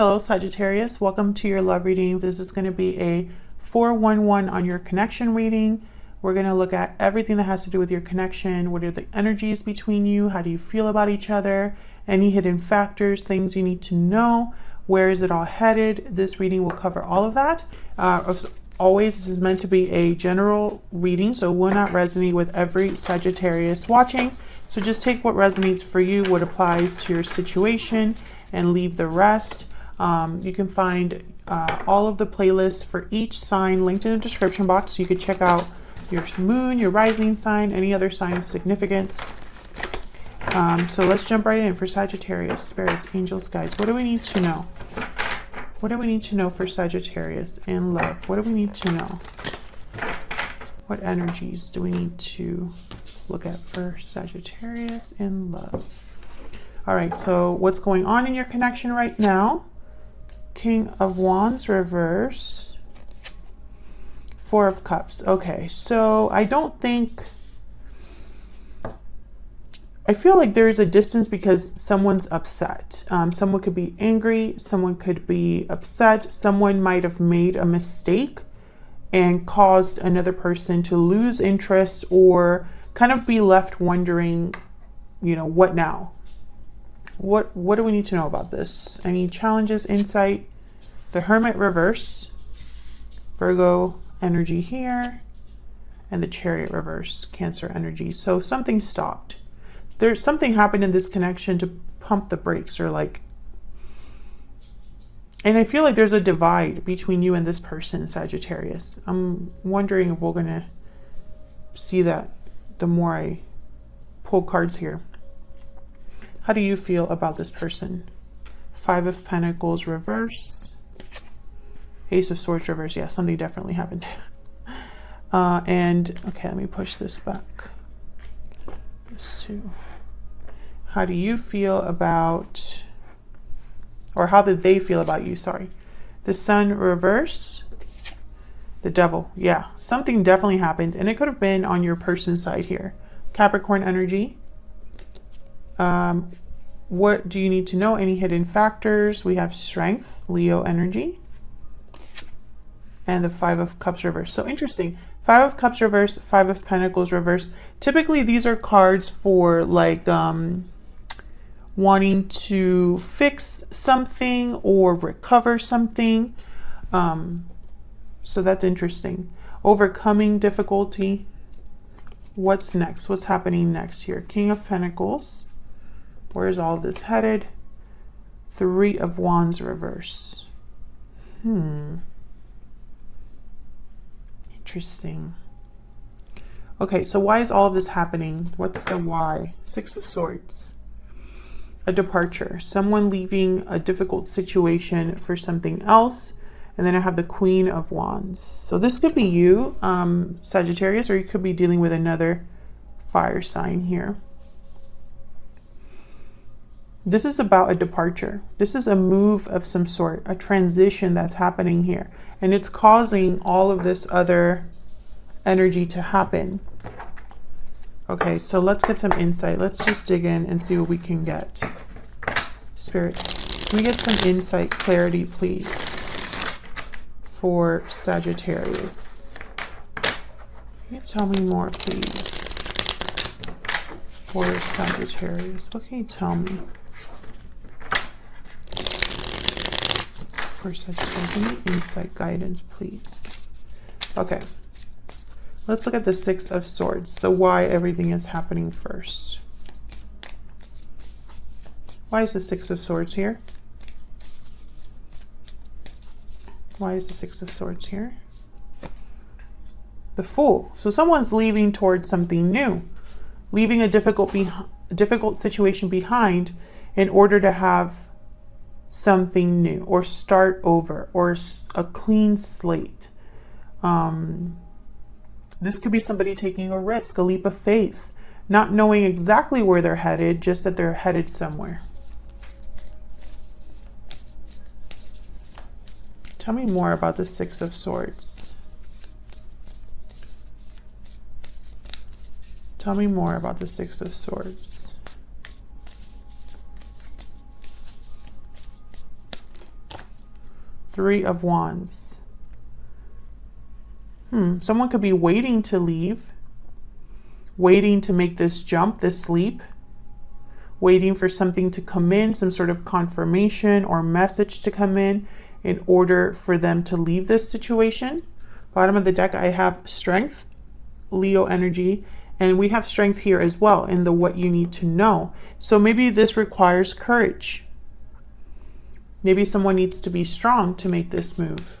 Hello Sagittarius, welcome to your love reading. This is going to be a 411 on your connection reading. We're going to look at everything that has to do with your connection. What are the energies between you? How do you feel about each other? Any hidden factors, things you need to know? Where is it all headed? This reading will cover all of that. As always, this is meant to be a general reading, so it will not resonate with every Sagittarius watching. So just take what resonates for you, what applies to your situation, and leave the rest. You can find all of the playlists for each sign linked in the description box. So you could check out your moon, your rising sign, any other sign of significance. So let's jump right in for Sagittarius, spirits, angels, guides. What do we need to know? What do we need to know for Sagittarius and love? What do we need to know? What energies do we need to look at for Sagittarius and love? All right, so what's going on in your connection right now? King of Wands reverse, Four of Cups. Okay, so I feel like there's a distance because someone's upset. Someone could be angry, someone could be upset, someone might have made a mistake and caused another person to lose interest or kind of be left wondering, you know, what now? What do we need to know about this? Any challenges, insight? The Hermit reverse, Virgo energy here, and the Chariot reverse, Cancer energy. So something stopped. There's something happened in this connection to pump the brakes, or like, and I feel like there's a divide between you and this person, Sagittarius. I'm wondering if we're gonna see that the more I pull cards here. How do you feel about this person? Five of Pentacles reverse, Ace of Swords reverse. Yeah, something definitely happened. And okay, let me push this back. This too. How do you feel about, or how did they feel about you? Sorry. The Sun reverse, the Devil. Yeah, something definitely happened, and it could have been on your person's side here. Capricorn energy. What do you need to know? Any hidden factors? We have Strength, Leo energy, and the Five of Cups reverse. So interesting. Five of Cups reverse, Five of Pentacles reverse. Typically these are cards for like wanting to fix something or recover something. So that's interesting. Overcoming difficulty. What's next? What's happening next here? King of Pentacles. Where's all of this headed? Three of Wands reverse. Interesting. Okay, so why is all of this happening? What's the why? Six of Swords. A departure. Someone leaving a difficult situation for something else. And then I have the Queen of Wands. So this could be you, Sagittarius, or you could be dealing with another fire sign here. This is about a departure. This is a move of some sort, a transition that's happening here. And it's causing all of this other energy to happen. Okay, so let's get some insight. Let's just dig in and see what we can get. Spirit, can we get some insight, clarity, please, for Sagittarius? Can you tell me more, please, for Sagittarius? What can you tell me? For Sagittarius, give me insight, guidance, please. Okay, let's look at the Six of Swords, the why everything is happening first. Why is the Six of Swords here? Why is the Six of Swords here? The Fool. So someone's leaving towards something new, leaving a difficult situation behind in order to have something new or start over or a clean slate. This could be somebody taking a risk, a leap of faith, not knowing exactly where they're headed, just that they're headed somewhere. Tell me more about the Six of Swords. Tell me more about the Six of Swords. Three of Wands. Someone could be waiting to leave, waiting to make this jump, this leap, waiting for something to come in, some sort of confirmation or message to come in order for them to leave this situation. Bottom of the deck, I have Strength, Leo energy, and we have Strength here as well in the what you need to know. So maybe this requires courage. Maybe someone needs to be strong to make this move.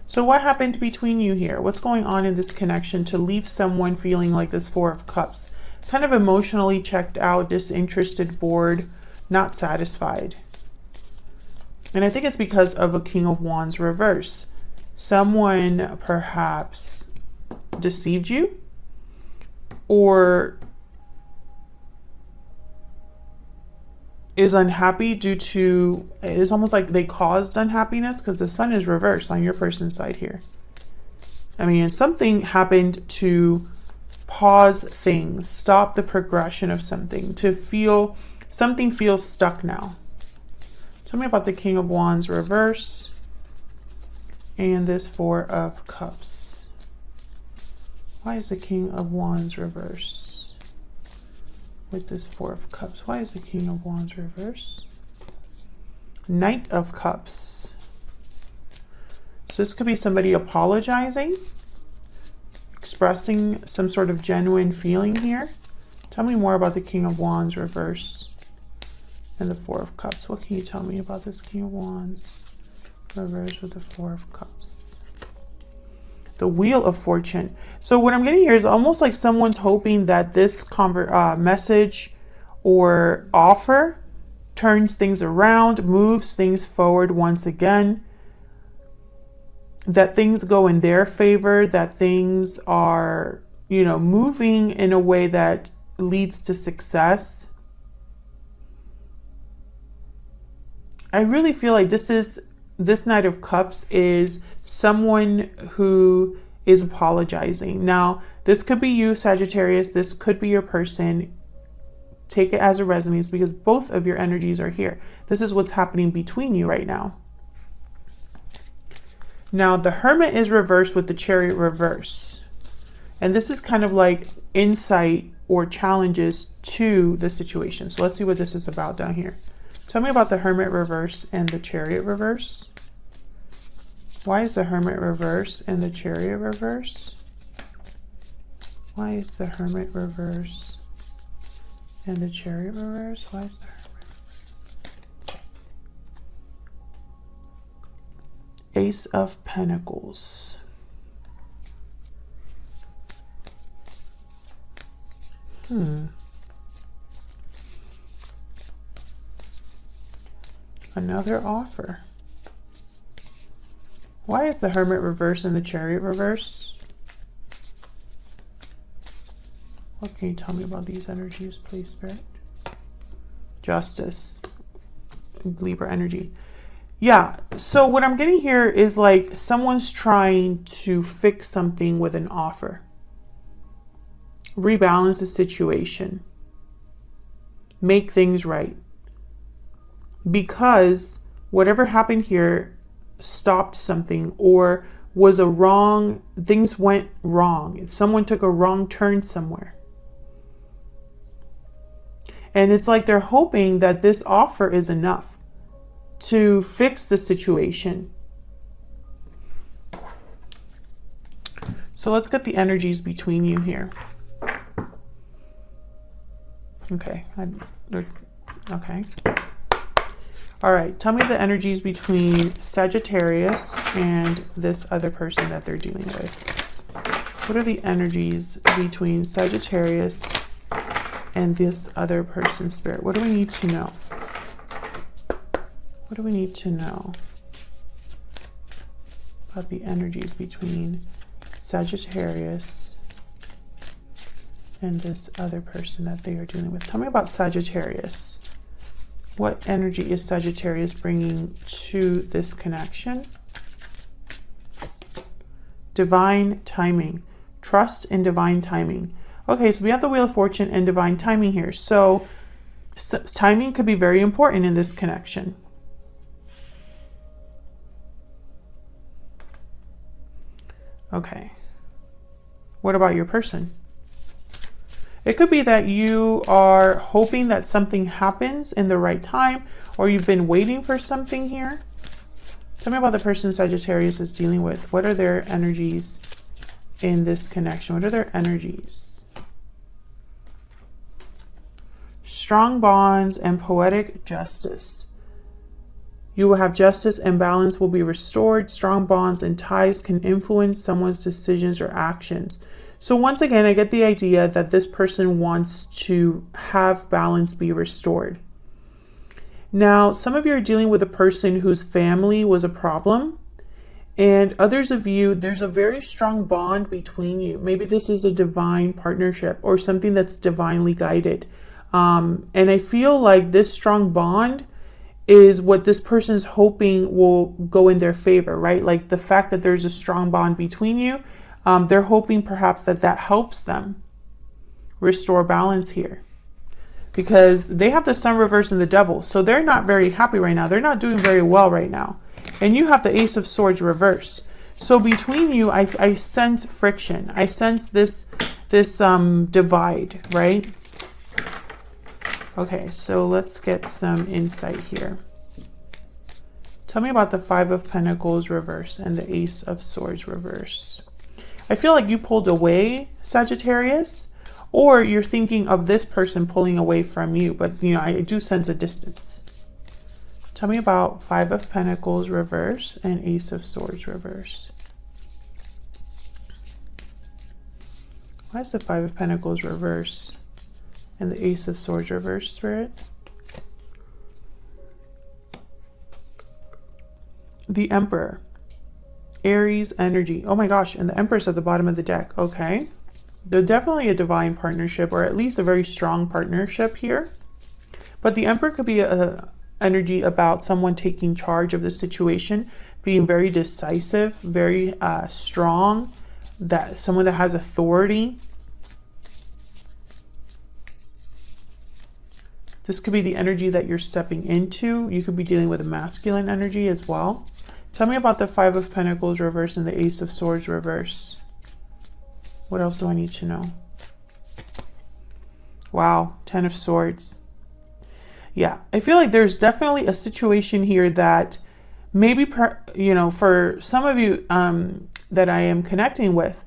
So what happened between you here? What's going on in this connection to leave someone feeling like this Four of Cups? Kind of emotionally checked out, disinterested, bored, not satisfied. And I think it's because of a King of Wands reverse. Someone perhaps deceived you, or is unhappy due to, it is almost like they caused unhappiness because the Sun is reversed on your person's side here. I mean, something happened to pause things, stop the progression of something, to feel something feels stuck now. Tell me about the King of Wands reverse and this Four of Cups. Why is the King of Wands reverse with this Four of Cups? Why is the King of Wands reverse? Knight of Cups. So this could be somebody apologizing, expressing some sort of genuine feeling here. Tell me more about the King of Wands reverse and the Four of Cups. What can you tell me about this King of Wands reverse with the Four of Cups? The Wheel of Fortune. So what I'm getting here is almost like someone's hoping that this message or offer turns things around, moves things forward once again, that things go in their favor, that things are, you know, moving in a way that leads to success. I really feel like this Knight of Cups is someone who is apologizing. Now, this could be you, Sagittarius. This could be your person. Take it as it resonates because both of your energies are here. This is what's happening between you right now. Now, the Hermit is reversed with the Chariot reverse. And this is kind of like insight or challenges to the situation. So let's see what this is about down here. Tell me about the Hermit reverse and the Chariot reverse. Why is the Hermit reverse and the Chariot reverse? Why is the Hermit reverse and the Chariot reverse? Why is the Hermit? Ace of Pentacles. Another offer. Why is the Hermit reverse and the Chariot reverse? What can you tell me about these energies, please, Spirit? Justice. Libra energy. Yeah, so what I'm getting here is like someone's trying to fix something with an offer. Rebalance the situation. Make things right. Because whatever happened here stopped something or was a wrong, things went wrong. Someone took a wrong turn somewhere. And it's like they're hoping that this offer is enough to fix the situation. So let's get the energies between you here. Okay. Okay. All right. Tell me the energies between Sagittarius and this other person that they're dealing with. What are the energies between Sagittarius and this other person, Spirit? What do we need to know? What do we need to know about the energies between Sagittarius and this other person that they are dealing with? Tell me about Sagittarius. What energy is Sagittarius bringing to this connection? Divine timing. Trust in divine timing. Okay, so we have the Wheel of Fortune and divine timing here. So timing could be very important in this connection. Okay. What about your person? It could be that you are hoping that something happens in the right time, or you've been waiting for something here. Tell me about the person Sagittarius is dealing with. What are their energies in this connection? What are their energies? Strong bonds and poetic justice. You will have justice and balance will be restored. Strong bonds and ties can influence someone's decisions or actions. So once again, I get the idea that this person wants to have balance be restored. Now, some of you are dealing with a person whose family was a problem, and others of you, there's a very strong bond between you. Maybe this is a divine partnership or something that's divinely guided. And I feel like this strong bond is what this person is hoping will go in their favor, right? Like the fact that there's a strong bond between you, they're hoping perhaps that that helps them restore balance here. Because they have the sun reverse and the devil. So they're not very happy right now. They're not doing very well right now. And you have the Ace of Swords reverse. So between you, I sense friction. I sense this divide, right? Okay, so let's get some insight here. Tell me about the Five of Pentacles reverse and the Ace of Swords reverse. I feel like you pulled away, Sagittarius. Or you're thinking of this person pulling away from you, but you know, I do sense a distance. Tell me about Five of Pentacles reverse and Ace of Swords reverse. Why is the Five of Pentacles reverse and the Ace of Swords reverse, Spirit? The Emperor. Aries energy. Oh my gosh, and the Empress at the bottom of the deck. Okay. They're definitely a divine partnership, or at least a very strong partnership here. But the Emperor could be a energy about someone taking charge of the situation, being very decisive, very strong, that someone that has authority. This could be the energy that you're stepping into. You could be dealing with a masculine energy as well. Tell me about the Five of Pentacles reverse and the Ace of Swords reverse. What else do I need to know? Wow, Ten of Swords. Yeah, I feel like there's definitely a situation here that maybe, you know, for some of you that I am connecting with,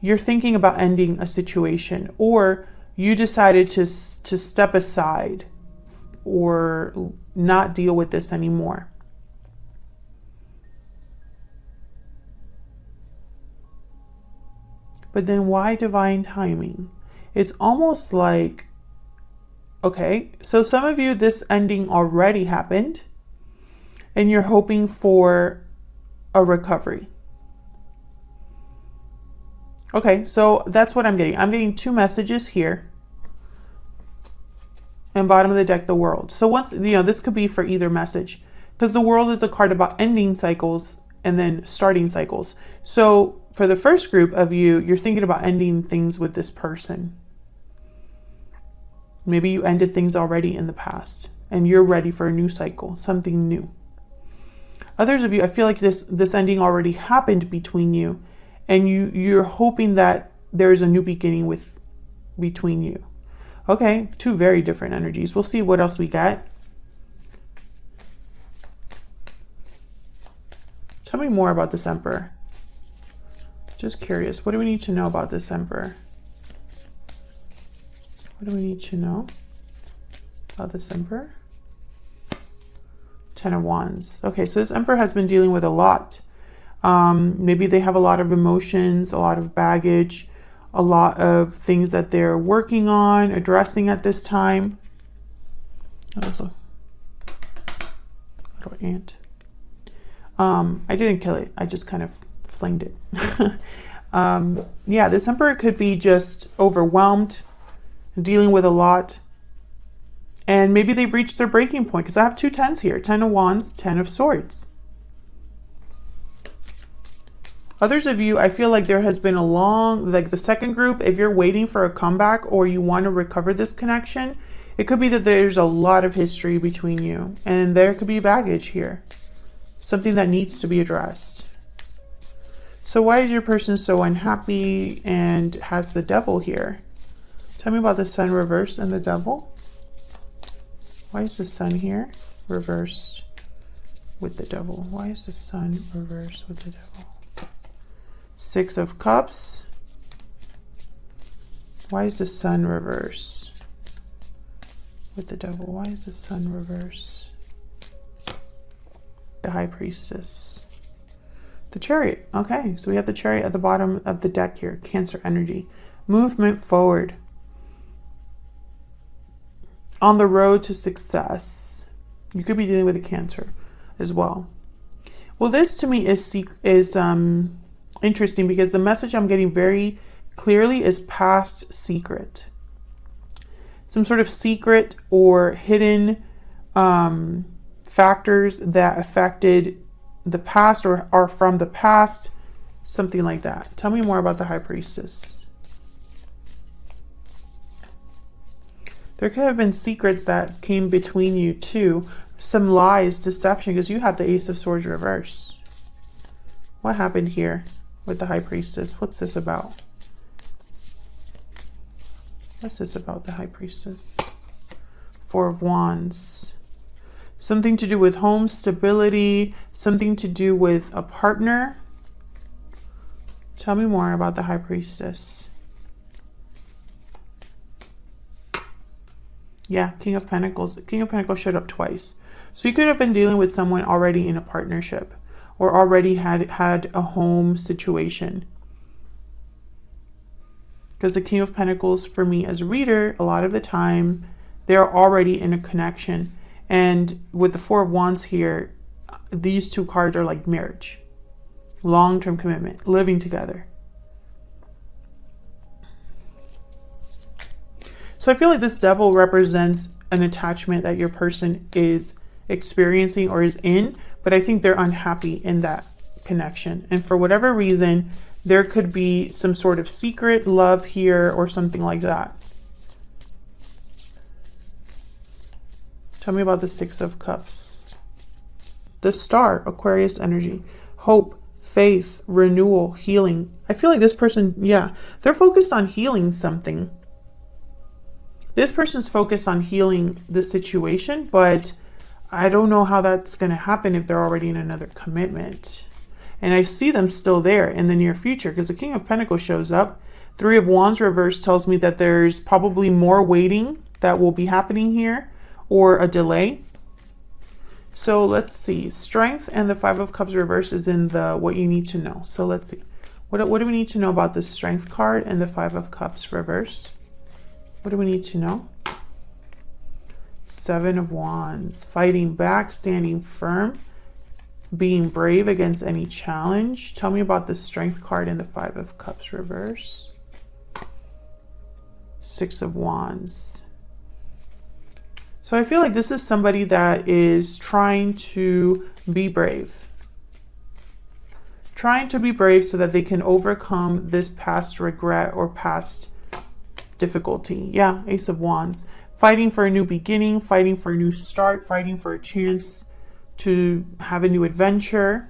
you're thinking about ending a situation, or you decided to step aside or not deal with this anymore. But then why divine timing? It's almost like, okay, so some of you, this ending already happened and you're hoping for a recovery. Okay, so that's what I'm getting. I'm getting two messages here. And bottom of the deck, the World. So once, you know, this could be for either message, because the World is a card about ending cycles and then starting cycles. So for the first group of you, you're thinking about ending things with this person. Maybe you ended things already in the past and you're ready for a new cycle, something new. Others of you, I feel like this ending already happened between you, and you're hoping that there's a new beginning between you. Okay, two very different energies. We'll see what else we get. Tell me more about this Emperor. Just curious, what do we need to know about this Emperor? What do we need to know about this Emperor? Ten of Wands. Okay, so this Emperor has been dealing with a lot. Maybe they have a lot of emotions, a lot of baggage, a lot of things that they're working on, addressing at this time. Also, little ant. I didn't kill it. I just kind of flinged it. Yeah, this Emperor could be just overwhelmed, dealing with a lot. And maybe they've reached their breaking point, because I have two tens here. Ten of Wands, Ten of Swords. Others of you, I feel like there has been a long, like the second group, if you're waiting for a comeback or you want to recover this connection, it could be that there's a lot of history between you. And there could be baggage here. Something that needs to be addressed. So why is your person so unhappy and has the devil here? Tell me about the sun reversed and the devil. Why is the sun here reversed with the devil? Why is the sun reversed with the devil? Six of Cups. Why is the sun reversed with the devil? Why is the sun reversed? The High Priestess. The Chariot. Okay, so we have the Chariot at the bottom of the deck here. Cancer energy. Movement forward. On the road to success. You could be dealing with a Cancer as well. Well, this to me is interesting because the message I'm getting very clearly is past secret. Some sort of secret or hidden factors that affected the past or are from the past, something like that. Tell me more about the High Priestess. There could have been secrets that came between you too. Some lies, deception, because you have the Ace of Swords reversed. What happened here with the High Priestess? What's this about? What's this about, the High Priestess? Four of Wands. Something to do with home stability, something to do with a partner. Tell me more about the High Priestess. Yeah, King of Pentacles. King of Pentacles showed up twice. So you could have been dealing with someone already in a partnership or already had a home situation. Because the King of Pentacles, for me as a reader, a lot of the time, they're already in a connection. And with the Four of Wands here, these two cards are like marriage. Long-term commitment, living together. So I feel like this Devil represents an attachment that your person is experiencing or is in, but I think they're unhappy in that connection. And for whatever reason, there could be some sort of secret love here or something like that. Tell me about the Six of Cups. The Star, Aquarius energy. Hope, faith, renewal, healing. I feel like this person, yeah, they're focused on healing something. This person's focused on healing the situation, but I don't know how that's going to happen if they're already in another commitment. And I see them still there in the near future because the King of Pentacles shows up. Three of Wands reversed tells me that there's probably more waiting that will be happening here or a delay. So let's see. Strength and the Five of Cups reverse is in the what you need to know. So let's see. What do we need to know about the Strength card and the Five of Cups reverse? What do we need to know? Seven of Wands. Fighting back, standing firm, being brave against any challenge. Tell me about the Strength card and the Five of Cups reverse. Six of Wands. So I feel like this is somebody that is trying to be brave. Trying to be brave so that they can overcome this past regret or past difficulty. Yeah, Ace of Wands. Fighting for a new beginning, fighting for a new start, fighting for a chance to have a new adventure.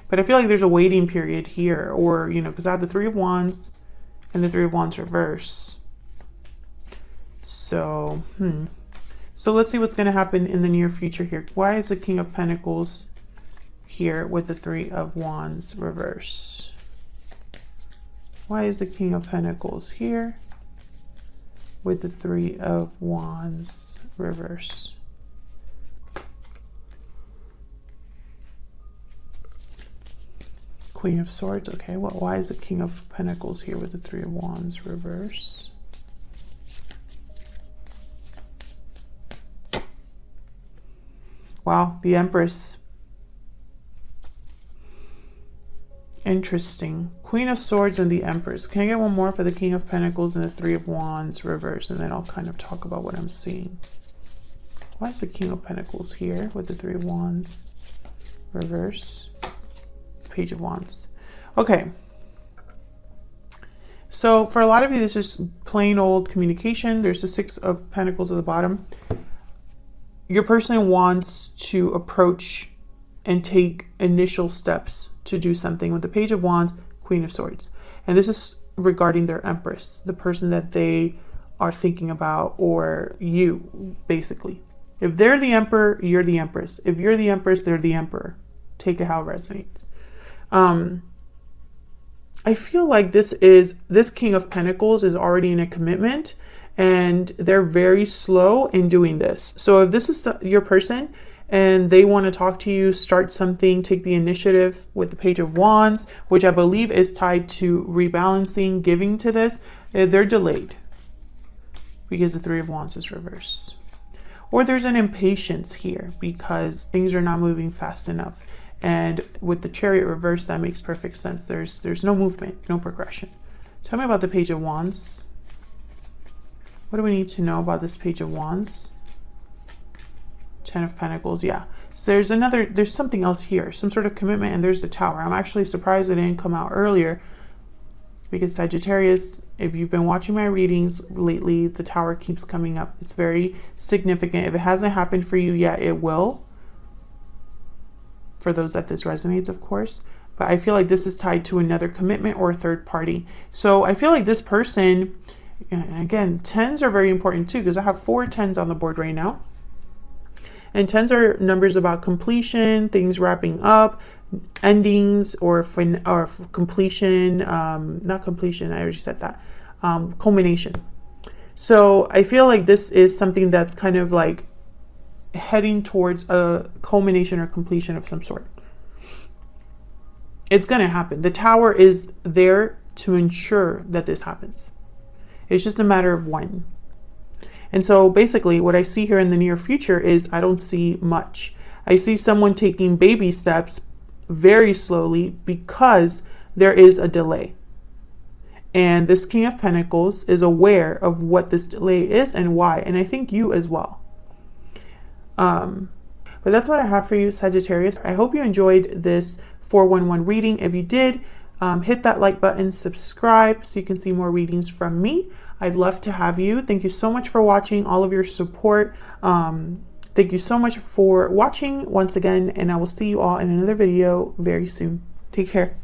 But I feel like there's a waiting period here, or, you know, because I have the Three of Wands and the Three of Wands reverse. So, So let's see what's going to happen in the near future here. Why is the King of Pentacles here with the Three of Wands reverse? Why is the King of Pentacles here with the Three of Wands reverse? Queen of Swords. Okay, well, why is the King of Pentacles here with the Three of Wands reverse? Wow, the Empress. Interesting. Queen of Swords and the Empress. Can I get one more for the King of Pentacles and the Three of Wands reverse? And then I'll kind of talk about what I'm seeing. Why is the King of Pentacles here with the Three of Wands reverse? Page of Wands. Okay. So for a lot of you, this is plain old communication. There's the Six of Pentacles at the bottom. Your person wants to approach and take initial steps to do something with the Page of Wands, Queen of Swords. And this is regarding their Empress, the person that they are thinking about, or you, basically. If they're the Emperor, you're the Empress. If you're the Empress, they're the Emperor. Take it how it resonates. I feel like this King of Pentacles is already in a commitment, and they're very slow in doing this. So if this is your person and they want to talk to you, start something, take the initiative with the Page of Wands, which I believe is tied to rebalancing, giving to this, they're delayed because the Three of Wands is reversed. Or there's an impatience here because things are not moving fast enough. And with the Chariot reverse, that makes perfect sense. There's no movement, no progression. Tell me about the Page of Wands. What do we need to know about this Page of Wands? Ten of Pentacles, yeah. So there's something else here, some sort of commitment, and there's the Tower. I'm actually surprised it didn't come out earlier because Sagittarius, if you've been watching my readings lately, the Tower keeps coming up. It's very significant. If it hasn't happened for you yet, it will. For those that this resonates, of course. But I feel like this is tied to another commitment or a third party. So I feel like this person, and again, 10s are very important too, because I have 4 10s on the board right now. And 10s are numbers about completion, things wrapping up, endings, or completion, not completion, I already said that, culmination. So I feel like this is something that's kind of like heading towards a culmination or completion of some sort. It's going to happen. The Tower is there to ensure that this happens. It's just a matter of when. And so basically what I see here in the near future is I don't see much. I see someone taking baby steps very slowly because there is a delay. And this King of Pentacles is aware of what this delay is and why. And I think you as well. But that's what I have for you, Sagittarius. I hope you enjoyed this 411 reading. If you did, hit that like button, subscribe so you can see more readings from me. I'd love to have you. Thank you so much for watching, all of your support. Thank you so much for watching once again, and I will see you all in another video very soon. Take care.